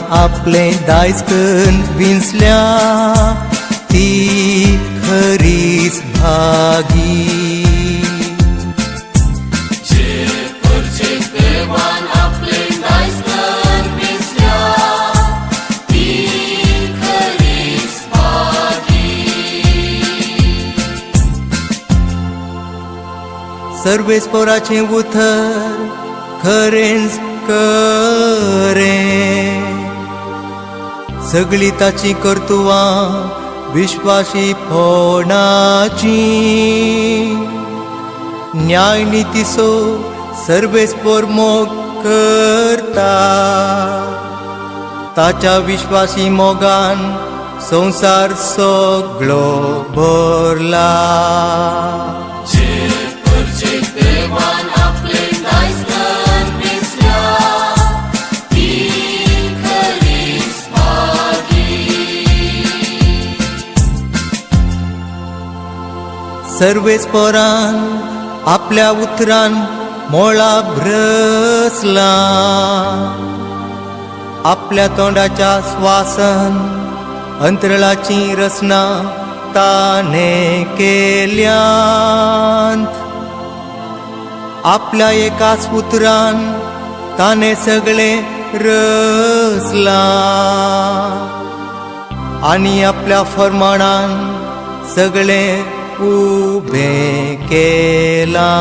आपले दायजकन विंचल्या ती खरीच भागी. सर्वेस्पराचे उथर खरेंच करे, सगळी ताची कर्तुवां विश्वासी फोणाची. न्याय नितीसो सर्वेस्पर मोग करता, ताच्या विश्वासी मोगान संसार सगळो भरला. सर्वेस्परान आपल्या उतरान मोळा भ्रसला, आपल्या तोंडाच्या स्वासन अंतरळाची रचना ताने केल्यांत. आपल्या एकाच उतरान ताने सगळे रचला आणि आपल्या फरमानान सगळे उभे केला.